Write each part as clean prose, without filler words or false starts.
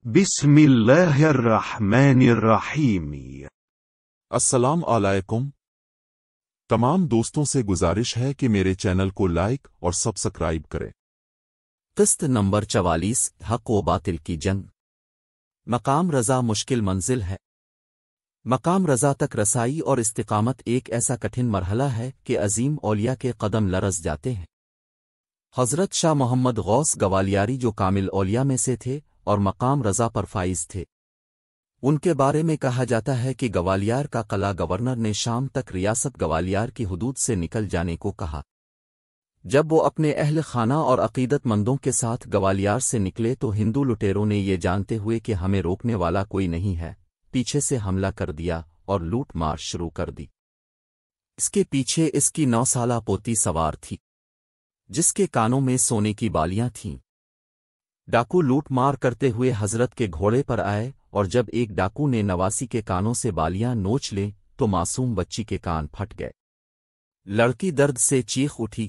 بسم الله الرحمن الرحیم۔ السلام علیکم۔ تمام دوستوں سے گزارش ہے کہ میرے چینل کو لائک اور سبسکرائب کریں۔ قسط نمبر 44 حق و باطل کی جنگ۔ مقام رضا مشکل منزل ہے۔ مقام رضا تک رسائی اور استقامت ایک ایسا کٹھن مرحلہ ہے کہ عظیم اولیاء کے قدم لرز جاتے ہیں۔ حضرت شاہ محمد غوث گوالیاری جو کامل اولیاء میں سے تھے اور مقام رضا پر فائز تھے، ان کے بارے میں کہا جاتا ہے کہ گوالیار کا قلعہ گورنر نے شام تک ریاست گوالیار کی حدود سے نکل جانے کو کہا۔ جب وہ اپنے اہل خانہ اور عقیدت مندوں کے ساتھ گوالیار سے نکلے تو ہندو لٹیروں نے یہ جانتے ہوئے کہ ہمیں روکنے والا کوئی نہیں ہے، پیچھے سے حملہ کر دیا اور لوٹ مار شروع کر دی۔ اس کے پیچھے اس کی 9 سالہ پوتی سوار تھی، جس کے کانوں میں سونے کی بالیاں تھیں۔ ڈاکو لوٹ مار کرتے ہوئے حضرت کے گھوڑے پر آئے، اور جب ایک ڈاکو نے نواسی کے کانوں سے بالیاں نوچ لیں تو معصوم بچی کے کان پھٹ گئے۔ لڑکی درد سے چیخ اٹھی۔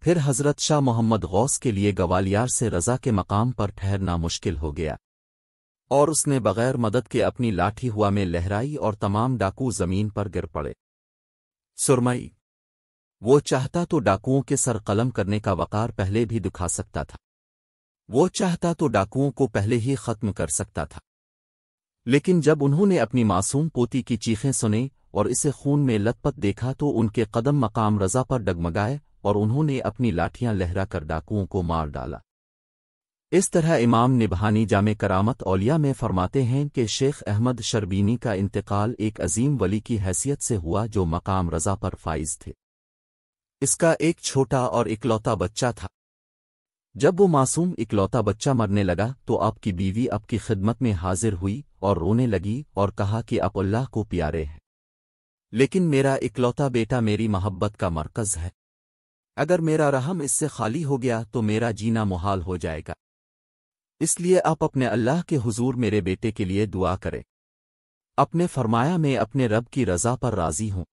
پھر حضرت شاہ محمد غوث کے لیے گوالیار سے رضا کے مقام پر ٹھہرنا مشکل ہو گیا، اور اس نے بغیر مدد کے اپنی لاٹھی ہوا میں لہرائی اور تمام ڈاکو زمین پر گر پڑے۔ سرمئی وہ چاہتا تو ڈاکوؤں کے سر قلم کرنے کا وقار پہلے بھی دکھا سکتا تھا، وہ چاہتا تو ڈاکوؤں کو پہلے ہی ختم کر سکتا تھا، لیکن جب انہوں نے اپنی معصوم پوتی کی چیخیں سنیں اور اسے خون میں لت پت دیکھا تو ان کے قدم مقام رضا پر ڈگمگائے اور انہوں نے اپنی لاٹھیاں لہرا کر ڈاکوؤں کو مار ڈالا۔ اس طرح امام نبہانی جامع کرامت اولیاء میں فرماتے ہیں کہ شیخ احمد شربینی کا انتقال ایک عظیم ولی کی حیثیت سے ہوا جو مقام رضا پر فائز تھے۔ اس کا ایک چھوٹا اور اکلوتا بچہ تھا۔ جب وہ معصوم اکلوتا بچہ مرنے لگا تو آپ کی بیوی آپ کی خدمت میں حاضر ہوئی اور رونے لگی اور کہا کہ آپ اللہ کو پیارے ہیں، لیکن میرا اکلوتا بیٹا میری محبت کا مرکز ہے، اگر میرا رحم اس سے خالی ہو گیا تو میرا جینا محال ہو جائے گا، اس لیے آپ اپنے اللہ کے حضور میرے بیٹے کے لیے دعا کریں۔ اپنے فرمایا میں اپنے رب کی رضا پر راضی ہوں،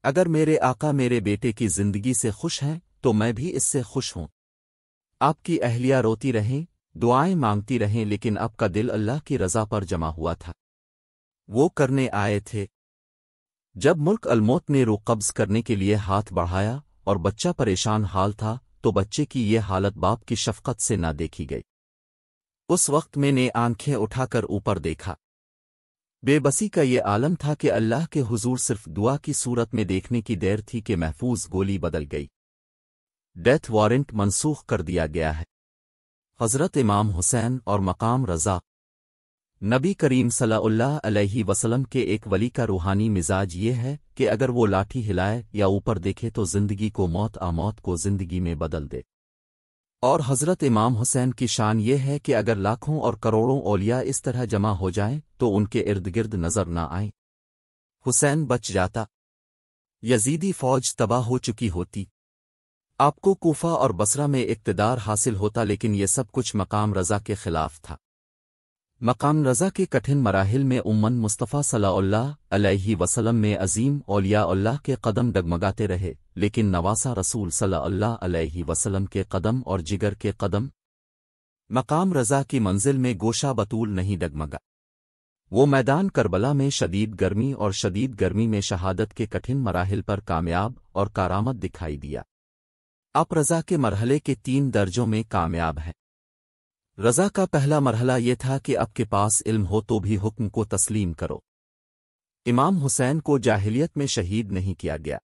اگر میرے آقا میرے بیٹے کی زندگی سے خوش ہیں تو میں بھی اس سے خوش ہوں۔ آپ کی اہلیہ روتی رہیں، دعائیں مانگتی رہیں، لیکن آپ کا دل اللہ کی رضا پر جمع ہوا تھا۔ وہ کرنے آئے تھے۔ جب ملک الموت نے روح قبض کرنے کے لیے ہاتھ بڑھایا اور بچہ پریشان حال تھا تو بچے کی یہ حالت باپ کی شفقت سے نہ دیکھی گئی۔ اس وقت میں نے آنکھیں اٹھا کر اوپر دیکھا۔ بے بسی کا یہ عالم تھا کہ اللہ کے حضور صرف دعا کی صورت میں دیکھنے کی دیر تھی کہ محفوظ گولی بدل گئی، ڈیتھ وارنٹ منسوخ کر دیا گیا ہے۔ حضرت امام حسین اور مقام رضا۔ نبی کریم صلی اللہ علیہ وسلم کے ایک ولی کا روحانی مزاج یہ ہے کہ اگر وہ لاٹھی ہلائے یا اوپر دیکھے تو زندگی کو موت موت کو زندگی میں بدل دے۔ اور حضرت امام حسین کی شان یہ ہے کہ اگر لاکھوں اور کروڑوں اولیاء اس طرح جمع ہو جائیں تو ان کے ارد گرد نظر نہ آئیں۔ حسین بچ جاتا، یزیدی فوج تباہ ہو چکی ہوتی، آپ کو کوفہ اور بصرہ میں اقتدار حاصل ہوتا، لیکن یہ سب کچھ مقام رضا کے خلاف تھا۔ مقام رضا کے کٹھن مراحل میں امن مصطفیٰ صلی اللہ علیہ وسلم میں عظیم اولیاء اللہ کے قدم ڈگمگاتے رہے، لیکن نواسہ رسول صلی اللہ علیہ وسلم کے قدم اور جگر کے قدم مقام رضا کی منزل میں گوشہ بطول نہیں ڈگمگا۔ وہ میدان کربلا میں شدید گرمی اور شدید گرمی میں شہادت کے کٹھن مراحل پر کامیاب اور کارآمد دکھائی دیا۔ آپ رضا کے مرحلے کے 3 درجوں میں کامیاب ہیں۔ رضا کا پہلا مرحلہ یہ تھا کہ آپ کے پاس علم ہو تو بھی حکم کو تسلیم کرو۔ امام حسین کو جاہلیت میں شہید نہیں کیا گیا۔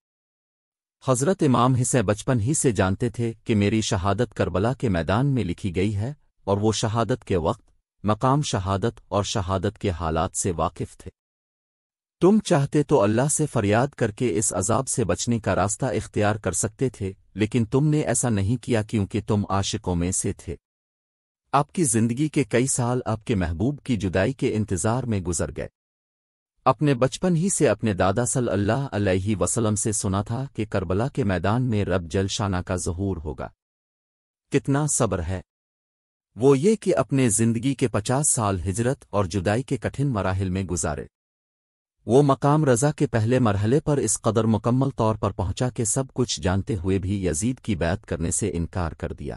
حضرت امام حسین بچپن ہی سے جانتے تھے کہ میری شہادت کربلا کے میدان میں لکھی گئی ہے، اور وہ شہادت کے وقت، مقام شہادت اور شہادت کے حالات سے واقف تھے۔ تم چاہتے تو اللہ سے فریاد کر کے اس عذاب سے بچنے کا راستہ اختیار کر سکتے تھے، لیکن تم نے ایسا نہیں کیا کیونکہ تم عاشقوں میں سے تھے۔ آپ کی زندگی کے کئی سال آپ کے محبوب کی جدائی کے انتظار میں گزر گئے۔ اپنے بچپن ہی سے اپنے دادا صلی اللہ علیہ وسلم سے سنا تھا کہ کربلا کے میدان میں رب جل شانہ کا ظہور ہوگا۔ کتنا صبر ہے وہ یہ کہ اپنے زندگی کے 50 سال ہجرت اور جدائی کے کٹھن مراحل میں گزارے۔ وہ مقام رضا کے پہلے مرحلے پر اس قدر مکمل طور پر پہنچا کہ سب کچھ جانتے ہوئے بھی یزید کی بیعت کرنے سے انکار کر دیا۔